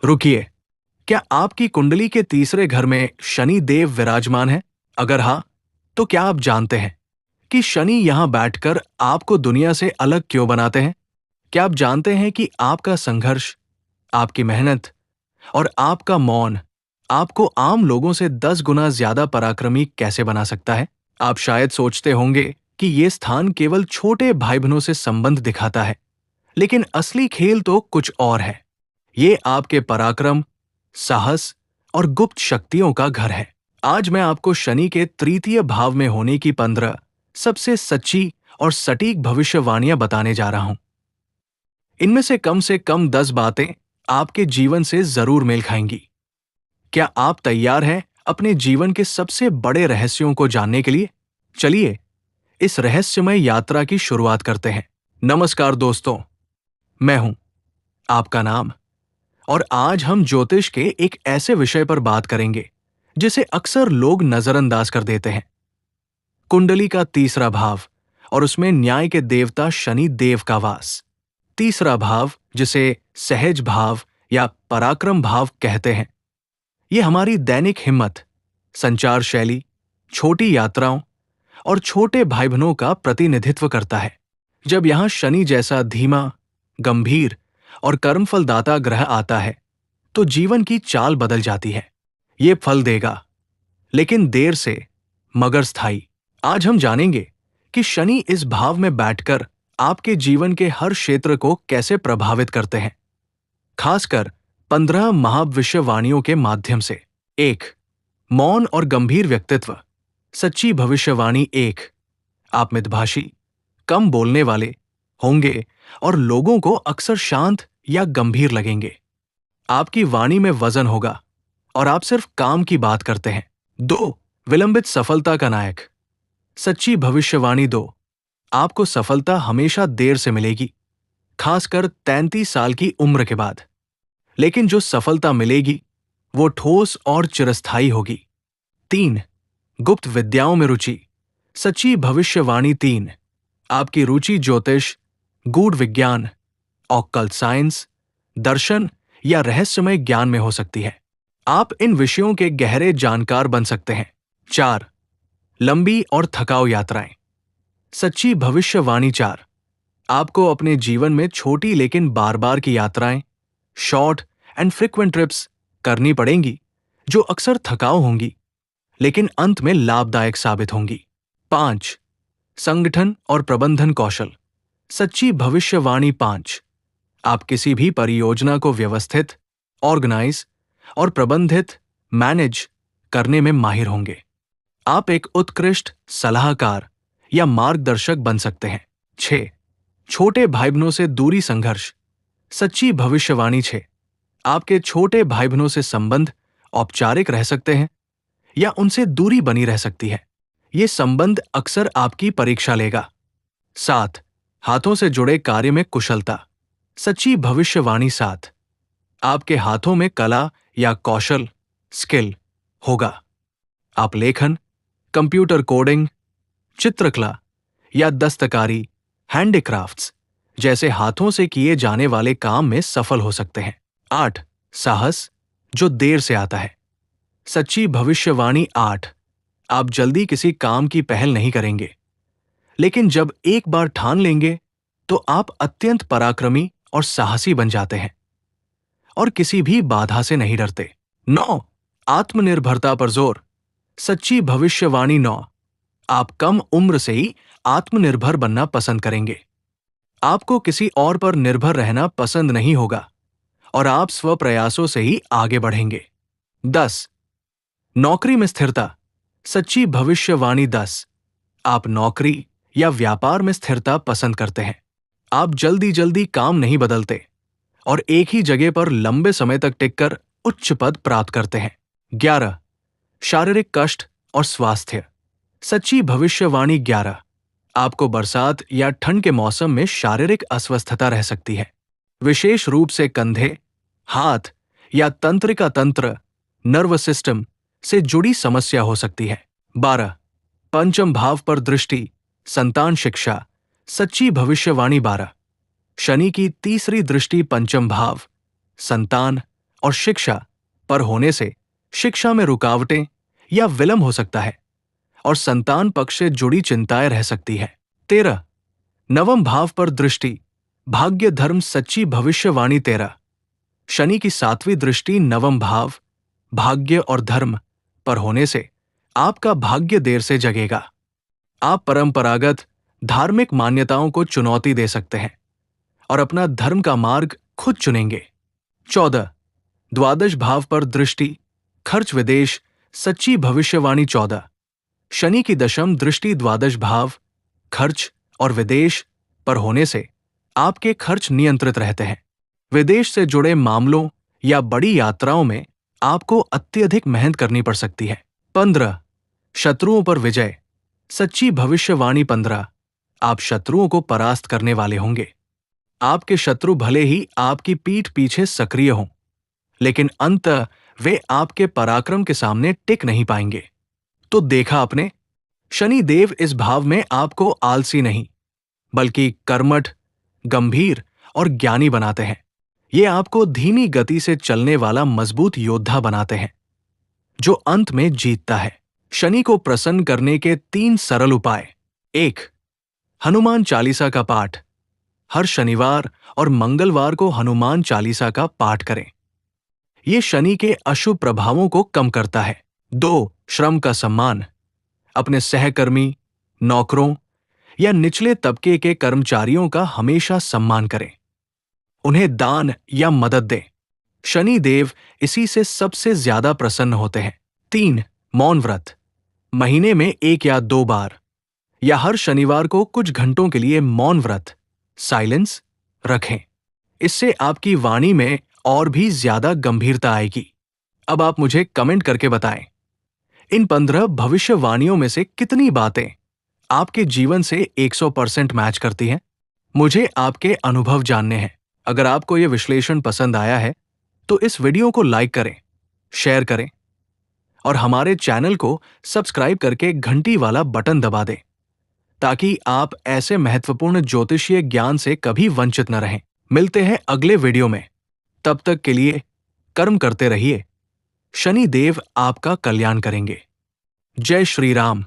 रुकिए, क्या आपकी कुंडली के तीसरे घर में शनि देव विराजमान है? अगर हाँ, तो क्या आप जानते हैं कि शनि यहां बैठकर आपको दुनिया से अलग क्यों बनाते हैं? क्या आप जानते हैं कि आपका संघर्ष, आपकी मेहनत और आपका मौन आपको आम लोगों से 10 गुना ज्यादा पराक्रमी कैसे बना सकता है? आप शायद सोचते होंगे कि ये स्थान केवल छोटे भाई बहनों से संबंध दिखाता है, लेकिन असली खेल तो कुछ और है। ये आपके पराक्रम, साहस और गुप्त शक्तियों का घर है। आज मैं आपको शनि के तृतीय भाव में होने की 15 सबसे सच्ची और सटीक भविष्यवाणियां बताने जा रहा हूं। इनमें से कम 10 बातें आपके जीवन से जरूर मेल खाएंगी। क्या आप तैयार हैं अपने जीवन के सबसे बड़े रहस्यों को जानने के लिए? चलिए इस रहस्यमय यात्रा की शुरुआत करते हैं। नमस्कार दोस्तों, मैं हूं आपका नाम, और आज हम ज्योतिष के एक ऐसे विषय पर बात करेंगे जिसे अक्सर लोग नजरअंदाज कर देते हैं। कुंडली का तीसरा भाव और उसमें न्याय के देवता शनि देव का वास। तीसरा भाव, जिसे सहज भाव या पराक्रम भाव कहते हैं, ये हमारी दैनिक हिम्मत, संचार शैली, छोटी यात्राओं और छोटे भाई बहनों का प्रतिनिधित्व करता है। जब यहां शनि जैसा धीमा, गंभीर और कर्मफलदाता ग्रह आता है, तो जीवन की चाल बदल जाती है। ये फल देगा, लेकिन देर से, मगर स्थायी। आज हम जानेंगे कि शनि इस भाव में बैठकर आपके जीवन के हर क्षेत्र को कैसे प्रभावित करते हैं, खासकर 15 महाभविष्यवाणियों के माध्यम से। 1. मौन और गंभीर व्यक्तित्व। सच्ची भविष्यवाणी 1. आप मितभाषी, कम बोलने वाले होंगे और लोगों को अक्सर शांत या गंभीर लगेंगे। आपकी वाणी में वजन होगा और आप सिर्फ काम की बात करते हैं। 2. विलंबित सफलता का नायक। सच्ची भविष्यवाणी 2. आपको सफलता हमेशा देर से मिलेगी, खासकर 33 साल की उम्र के बाद। लेकिन जो सफलता मिलेगी वो ठोस और चिरस्थायी होगी। 3. गुप्त विद्याओं में रुचि। सच्ची भविष्यवाणी 3. आपकी रुचि ज्योतिष, गूढ़ विज्ञान, ऑक्कल्ट साइंस, दर्शन या रहस्यमय ज्ञान में हो सकती है। आप इन विषयों के गहरे जानकार बन सकते हैं। 4. लंबी और थकाऊ यात्राएं। सच्ची भविष्यवाणी 4. आपको अपने जीवन में छोटी लेकिन बार बार की यात्राएं, शॉर्ट एंड फ्रीक्वेंट ट्रिप्स करनी पड़ेंगी, जो अक्सर थकाऊ होंगी लेकिन अंत में लाभदायक साबित होंगी। 5. संगठन और प्रबंधन कौशल। सच्ची भविष्यवाणी 5. आप किसी भी परियोजना को व्यवस्थित, ऑर्गेनाइज और प्रबंधित, मैनेज करने में माहिर होंगे। आप एक उत्कृष्ट सलाहकार या मार्गदर्शक बन सकते हैं। 6. छोटे भाई बहनों से दूरी संघर्ष। सच्ची भविष्यवाणी 6. आपके छोटे भाई बहनों से संबंध औपचारिक रह सकते हैं या उनसे दूरी बनी रह सकती है। ये संबंध अक्सर आपकी परीक्षा लेगा। 7. हाथों से जुड़े कार्य में कुशलता। सच्ची भविष्यवाणी 7. आपके हाथों में कला या कौशल, स्किल होगा। आप लेखन, कंप्यूटर कोडिंग, चित्रकला या दस्तकारी, हैंडीक्राफ्ट्स जैसे हाथों से किए जाने वाले काम में सफल हो सकते हैं। 8. साहस, जो देर से आता है। सच्ची भविष्यवाणी 8. आप जल्दी किसी काम की पहल नहीं करेंगे, लेकिन जब एक बार ठान लेंगे तो आप अत्यंत पराक्रमी और साहसी बन जाते हैं और किसी भी बाधा से नहीं डरते। 9. आत्मनिर्भरता पर जोर। सच्ची भविष्यवाणी 9. आप कम उम्र से ही आत्मनिर्भर बनना पसंद करेंगे। आपको किसी और पर निर्भर रहना पसंद नहीं होगा और आप स्वप्रयासों से ही आगे बढ़ेंगे। 10. नौकरी में स्थिरता। सच्ची भविष्यवाणी 10. आप नौकरी या व्यापार में स्थिरता पसंद करते हैं। आप जल्दी जल्दी काम नहीं बदलते और एक ही जगह पर लंबे समय तक टिककर उच्च पद प्राप्त करते हैं। 11. शारीरिक कष्ट और स्वास्थ्य। सच्ची भविष्यवाणी 11. आपको बरसात या ठंड के मौसम में शारीरिक अस्वस्थता रह सकती है, विशेष रूप से कंधे, हाथ या तंत्रिका तंत्र, नर्वस सिस्टम से जुड़ी समस्या हो सकती है। 12. पंचम भाव पर दृष्टि, संतान शिक्षा। सच्ची भविष्यवाणी 12. शनि की तीसरी दृष्टि पंचम भाव, संतान और शिक्षा पर होने से शिक्षा में रुकावटें या विलंब हो सकता है और संतान पक्ष से जुड़ी चिंताएं रह सकती है। 13 नवम भाव पर दृष्टि, भाग्य धर्म सच्ची भविष्यवाणी। 13 शनि की 7वीं दृष्टि नवम भाव, भाग्य और धर्म पर होने से आपका भाग्य देर से जगेगा। आप परंपरागत धार्मिक मान्यताओं को चुनौती दे सकते हैं और अपना धर्म का मार्ग खुद चुनेंगे। 14 द्वादश भाव पर दृष्टि, खर्च विदेश सच्ची भविष्यवाणी। 14 शनि की दशम दृष्टि द्वादश भाव, खर्च और विदेश पर होने से आपके खर्च नियंत्रित रहते हैं। विदेश से जुड़े मामलों या बड़ी यात्राओं में आपको अत्यधिक मेहनत करनी पड़ सकती है। 15 शत्रुओं पर विजय, सच्ची भविष्यवाणी। 15 आप शत्रुओं को परास्त करने वाले होंगे। आपके शत्रु भले ही आपकी पीठ पीछे सक्रिय हों, लेकिन अंततः वे आपके पराक्रम के सामने टिक नहीं पाएंगे। तो देखा आपने, शनि देव इस भाव में आपको आलसी नहीं बल्कि कर्मठ, गंभीर और ज्ञानी बनाते हैं। ये आपको धीमी गति से चलने वाला मजबूत योद्धा बनाते हैं जो अंत में जीतता है। शनि को प्रसन्न करने के 3 सरल उपाय। 1 हनुमान चालीसा का पाठ, हर शनिवार और मंगलवार को हनुमान चालीसा का पाठ करें। ये शनि के अशुभ प्रभावों को कम करता है। 2 श्रम का सम्मान, अपने सहकर्मी, नौकरों या निचले तबके के कर्मचारियों का हमेशा सम्मान करें। उन्हें दान या मदद दें। शनि देव इसी से सबसे ज्यादा प्रसन्न होते हैं। 3 मौन व्रत, महीने में 1 या 2 बार या हर शनिवार को कुछ घंटों के लिए मौन व्रत, साइलेंस रखें। इससे आपकी वाणी में और भी ज्यादा गंभीरता आएगी। अब आप मुझे कमेंट करके बताएं, इन 15 भविष्यवाणियों में से कितनी बातें आपके जीवन से 100% मैच करती हैं? मुझे आपके अनुभव जानने हैं। अगर आपको यह विश्लेषण पसंद आया है तो इस वीडियो को लाइक करें, शेयर करें और हमारे चैनल को सब्सक्राइब करके घंटी वाला बटन दबा दें ताकि आप ऐसे महत्वपूर्ण ज्योतिषीय ज्ञान से कभी वंचित न रहें। मिलते हैं अगले वीडियो में। तब तक के लिए कर्म करते रहिए। शनि देव आपका कल्याण करेंगे। जय श्री राम।